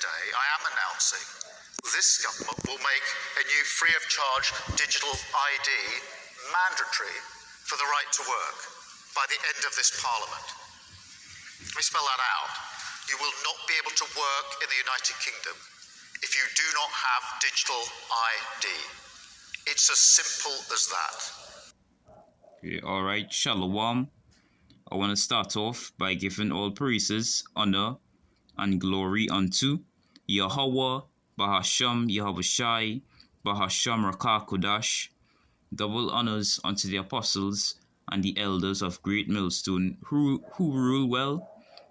today, I am announcing this government will make a new free of charge digital ID mandatory for the right to work by the end of this Parliament. Let me spell that out. You will not be able to work in the United Kingdom if you do not have digital ID. It's as simple as that. Okay, all right, Shalom. I want to start off by giving all praises, honor, and glory unto Yahweh, Bahasham, Yahushai, Bahasham Rakah Kodash. Double honors unto the apostles and the elders of Great Millstone who rule well.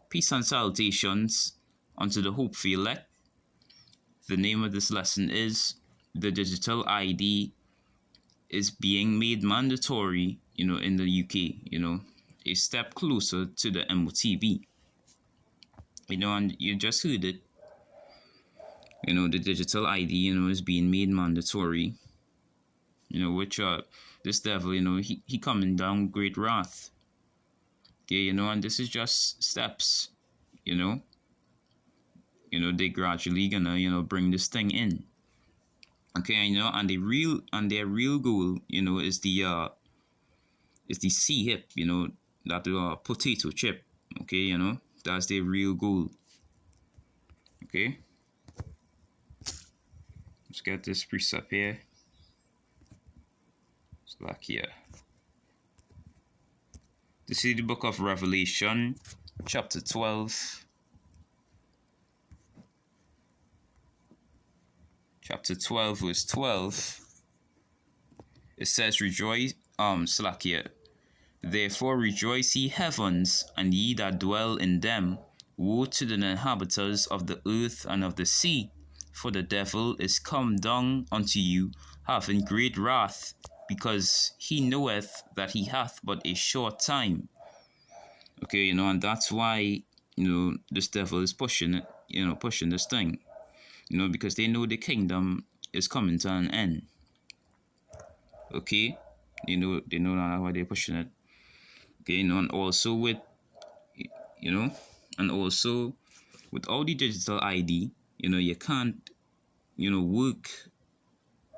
Peace and salutations unto the hopeful elect. The name of this lesson is The Digital ID is being made mandatory, in the UK, a step closer to the M.O.T.B. And you just heard it. The digital ID, is being made mandatory. Which this devil, he coming down great wrath. Okay, and this is just steps, they gradually gonna, bring this thing in. Okay, and their real goal, is the C-hip, that potato chip. Okay, that's their real goal. Okay, let's get this precept here. It's like here. This is the book of Revelation, chapter 12. Chapter 12, verse 12. It says, rejoice, Slakia. Therefore rejoice, ye heavens, and ye that dwell in them. Woe to the inhabitants of the earth and of the sea, for the devil is come down unto you, having great wrath, because he knoweth that he hath but a short time. Okay, and that's why, this devil is pushing it, pushing this thing, because they know the kingdom is coming to an end. Okay, they know that's why they're pushing it. Okay, and also with, and also without the digital ID, you can't, work.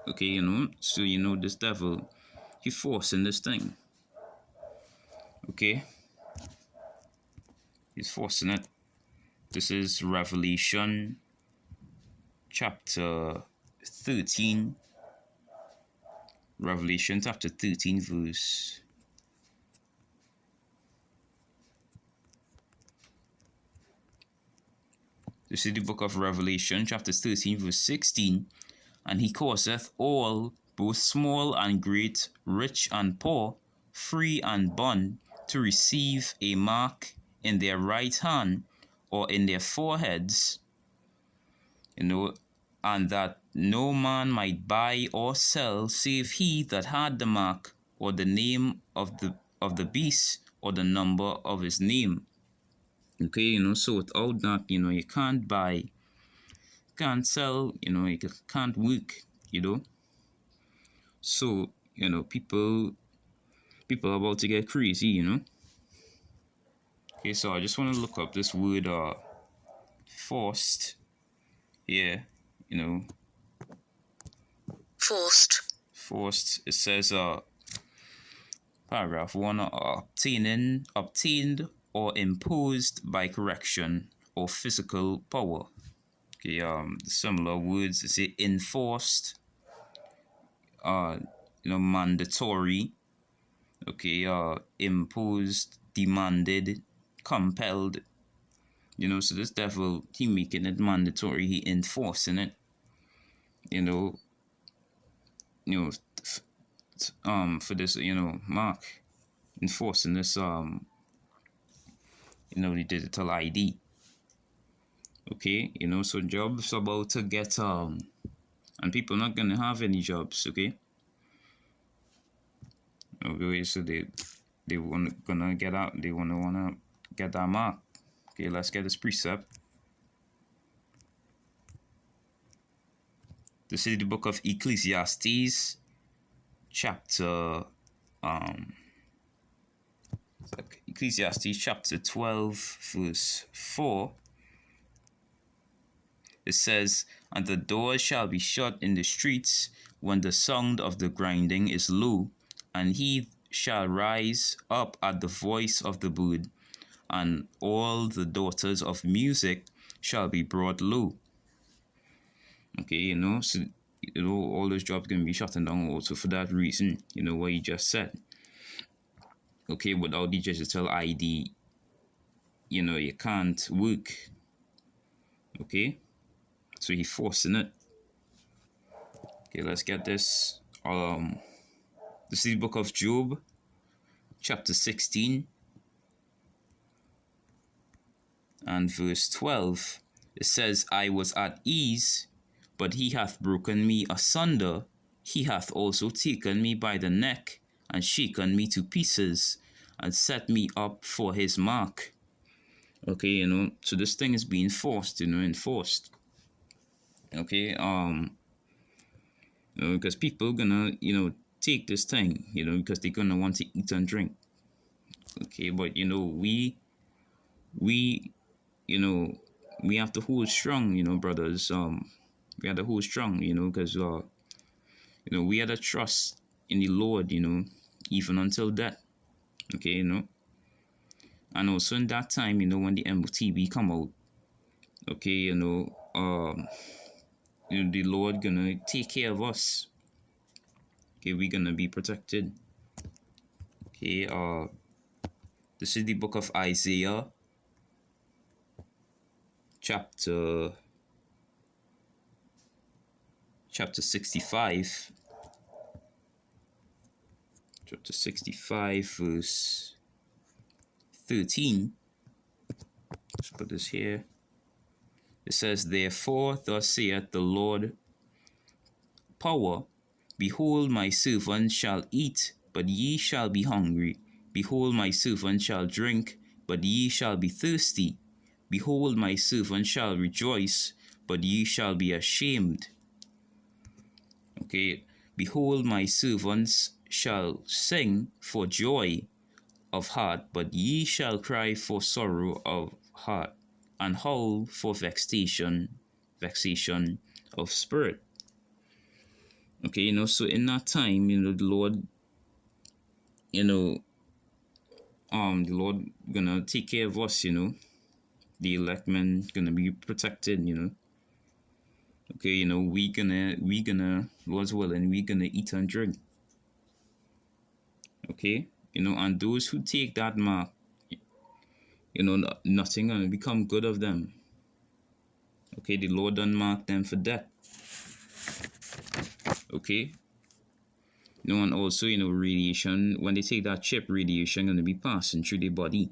Okay, so this devil, he forcing this thing. Okay, he's forcing it. This is Revelation chapter 13. Revelation chapter 13 verse. This is the book of Revelation chapter 13 verse 16. And he causeth all, both small and great, rich and poor, free and bond, to receive a mark in their right hand or in their foreheads, and that no man might buy or sell save he that had the mark or the name of the beast or the number of his name. Okay, so without that, you can't buy, can't sell, you can't work, So, people are about to get crazy, Okay, so I just want to look up this word forced. Yeah, Forced. It says paragraph 1, obtained or imposed by correction or physical power. Okay, similar words, say enforced, mandatory, okay, imposed, demanded, compelled, so this devil, he making it mandatory, he enforcing it, for this, mark, enforcing this, the digital ID. Okay, so jobs about to get, and people not gonna have any jobs, okay? Okay, so they gonna get out, they wanna get that mark. Okay, let's get this precept. This is the book of Ecclesiastes, chapter Ecclesiastes chapter 12, verse 4. It says, "And the doors shall be shut in the streets when the sound of the grinding is low, and he shall rise up at the voice of the bird, and all the daughters of music shall be brought low." Okay, so all those jobs gonna be shutting down also for that reason. What you just said. Okay, without the digital ID, you can't work. Okay, so he forcing it. Okay, let's get this. This is the book of Job, chapter 16 and verse 12. It says, "I was at ease, but he hath broken me asunder. He hath also taken me by the neck, and shaken me to pieces, and set me up for his mark." Okay, so this thing is being forced, enforced. Okay, because people gonna, take this thing, because they're gonna want to eat and drink. Okay, but we we have to hold strong, brothers. We have to hold strong, because we have to trust in the Lord, even until death. Okay, and also in that time, when the M.O.T.B come out, okay, the Lord gonna take care of us. Okay, we're gonna be protected. Okay, this is the book of Isaiah, chapter 65. Chapter 65, verse 13. Let's put this here. It says, "Therefore, thus saith the Lord power, Behold, my servant shall eat, but ye shall be hungry. Behold, my servant shall drink, but ye shall be thirsty. Behold, my servant shall rejoice, but ye shall be ashamed." Okay, "Behold, my servants shall sing for joy of heart, but ye shall cry for sorrow of heart, and howl for vexation of spirit." Okay, so in that time, the Lord, the Lord gonna take care of us, the elect men gonna be protected, Okay, we gonna, Lord's willing, we gonna eat and drink. Okay, and those who take that mark, nothing gonna become good of them. Okay, the Lord done mark them for death. Okay, and also, radiation, when they take that chip, radiation gonna be passing through the body.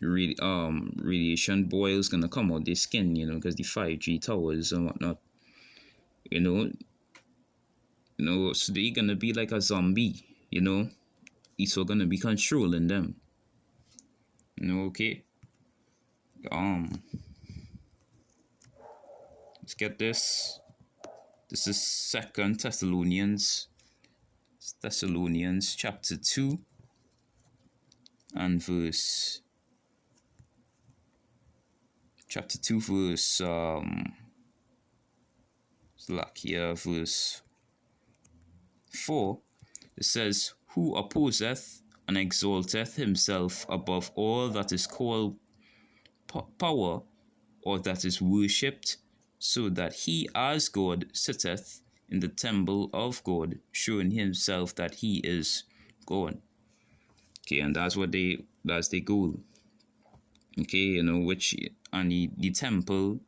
Radiation boils gonna come out their skin, because the 5G towers and whatnot. So they're gonna be like a zombie, It's all gonna be controlling them. Okay. Let's get this. This is 2 Thessalonians chapter 2 and verse verse 4. It says, "Who opposeth and exalteth himself above all that is called power, or that is worshipped, so that he as God sitteth in the temple of God, showing himself that he is God." Okay, and that's the goal. Okay, which, and the temple,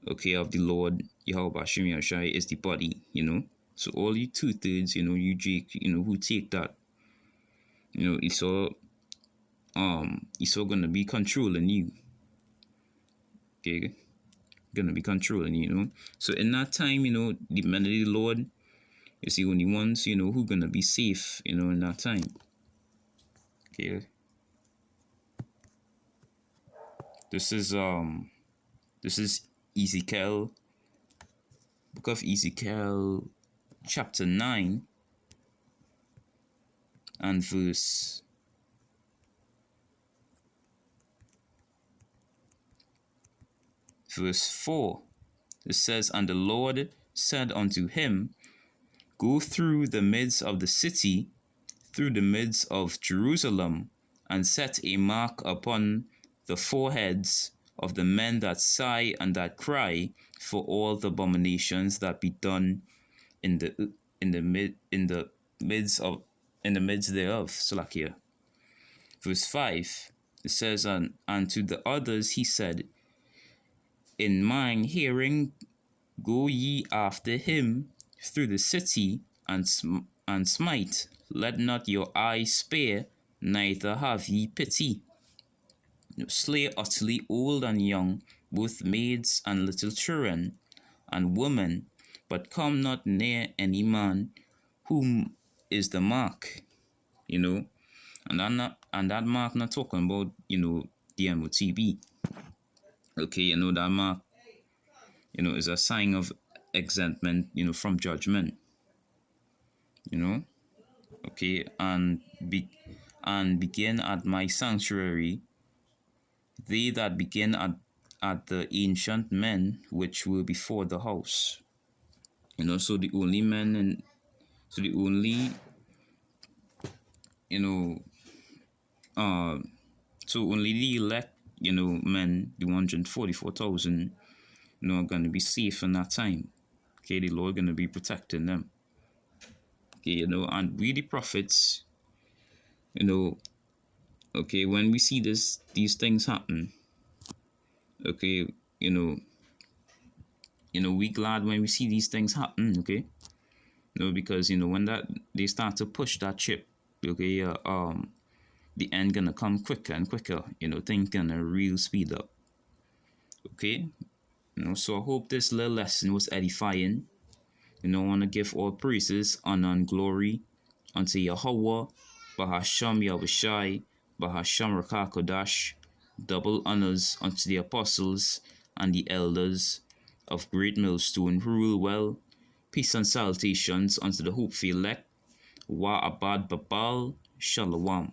okay, of the Lord Yahweh Hashem Yahshai is the body, So all you 2/3, who take that, it's all gonna be controlling you. Okay, gonna be controlling you, So in that time, the men of the Lord is the only ones, who gonna be safe, in that time. Okay. This is Ezekiel, book of Ezekiel, chapter 9 and verse Verse 4, it says, And the Lord said unto him, Go through the midst of the city, through the midst of Jerusalem, and set a mark upon the foreheads of the men that sigh and that cry for all the abominations that be done in the midst thereof. Salakia. Verse 5, it says, and to the others he said, In mine hearing go ye after him through the city, and smite. Let not your eye spare, neither have ye pity. Slay utterly old and young, both maids and little children, and women, but come not near any man, whom is the mark. And that mark not talking about, the M.O.T.B. Okay, that mark, is a sign of exemptment, from judgment. Okay, and begin at my sanctuary, they that begin at the ancient men which were before the house. So the only men and so the only so only the elect, men, the 144,000, are gonna be safe in that time. Okay, the Lord gonna be protecting them. Okay, and we the prophets, okay, when we see these things happen, okay, we glad when we see these things happen, okay, because when that they start to push that chip, okay, the end gonna come quicker and quicker, things gonna real speed up, okay. So I hope this little lesson was edifying. I want to give all praises, honor, and glory unto Yahweh, Bahasham Yahushai, Bahasham Rakakodash. Double honors unto the apostles and the elders of Great Millstone who rule well. Peace and salutations unto the hopeful elect. Wa Abad Babal Shalom.